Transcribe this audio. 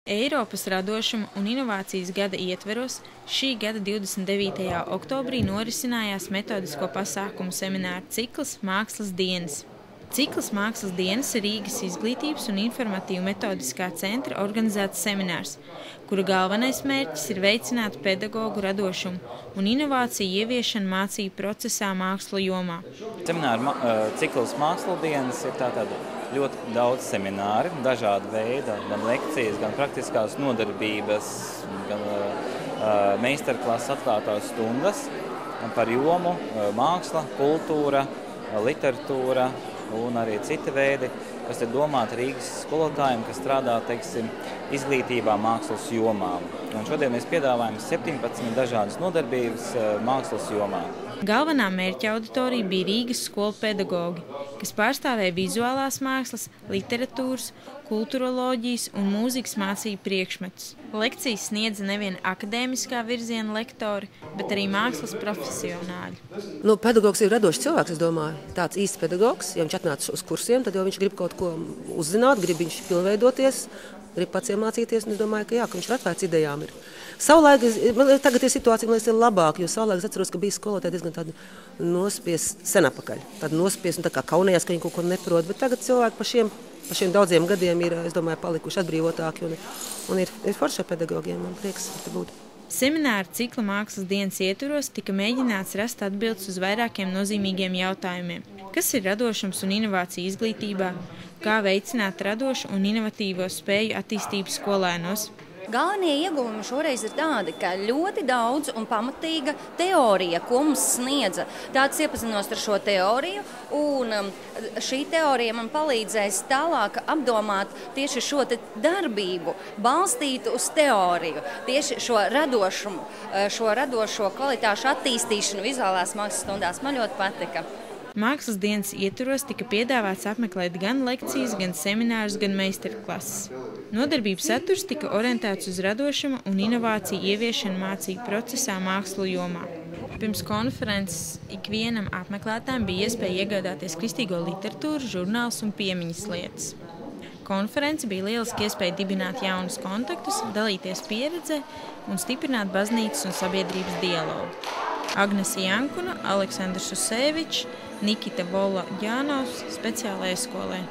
Eiropas radošuma un inovācijas gada ietveros šī gada 29. oktobrī norisinājās metodisko pasākumu semināru cikls Mākslas dienas. Cikls Mākslas dienas ir Rīgas Izglītības un informatīvu metodiskā centra organizēts seminārs, kura galvenais mērķis ir veicināt pedagogu radošumu un inovāciju ieviešanu mācību procesā mākslu jomā. Semināru cikls Mākslas dienas ir tātad ļoti daudz semināri, dažāda veida, gan lekcijas, gan praktiskās nodarbības, gan meistarklases atklātās stundas par jomu māksla, kultūra, literatūra un arī citi veidi, kas ir domāti Rīgas skolotājiem, kas strādā, teiksim, izglītībā mākslas jomā. Un šodien mēs piedāvājam 17 dažādas nodarbības mākslas jomā. Galvenā mērķa auditorija bija Rīgas skolu pedagogi, kas pārstāvēja vizuālās mākslas, literatūras, kulturoloģijas un mūzikas mācību priekšmetus. Lekcijas sniedza nevien akadēmiskā virziena lektori, bet arī mākslas profesionāļi. Pedagogs ir radošs cilvēks, es domāju. Tāds īsts pedagogs, ja viņš atnāca uz kursiem, tad jau viņš grib kaut ko uzzināt, grib viņš pilnveidoties, grib pats iemācīties, un es domāju, ka viņš ir atvērts idejām. Savulaik, tagad ir situācija, man liekas, ir labāk, jo savulaik es atceros, ka bija skolotāji diezgan tādi nospiest sen apakaļ. Tādi nospiest un tā kā kaunējās, ka viņi kaut ko neprot, bet tagad cilvēki pa šiem daudziem gadiem ir, es domāju, palikuši atbrīvotāki un ir forši ar pedagogiem, man prieks te būt. Semināra cikla Mākslas dienas ietvaros tika mēģināts rast atbildes uz vairākiem nozīmīgiem jautājumiem. Kas ir radošums un inovācija izglītībā? Kā veicināt radošu un inovatīvo spēju attīstību skolēnos? Galvenie ieguvumi šoreiz ir tādi, ka ļoti daudz un pamatīga teorija, ko mums sniedza. Tāds iepazinos ar šo teoriju, un šī teorija man palīdzēs tālāk apdomāt tieši šo darbību, balstītu uz teoriju, tieši šo radošumu, šo radošo kvalitāšu attīstīšanu vizuālās mākslas stundās. Man ļoti patika. Mākslas dienas ietvaros tika piedāvāts apmeklēt gan lekcijas, gan seminārus, gan meistarklases. Nodarbības saturs tika orientēts uz radošuma un inovāciju ieviešanu mācību procesā mākslu jomā. Pirms konferences ikvienam apmeklētājam bija iespēja iegādāties kristīgo literatūru, žurnālus un piemiņas lietas. Konference bija lieliski iespēja dibināt jaunus kontaktus, dalīties pieredzē un stiprināt baznīcas un sabiedrības dialogu. Agnese Jankuna, Aleksandrs Usevičs, Nikita Vola Ģānovs speciālajai skolai.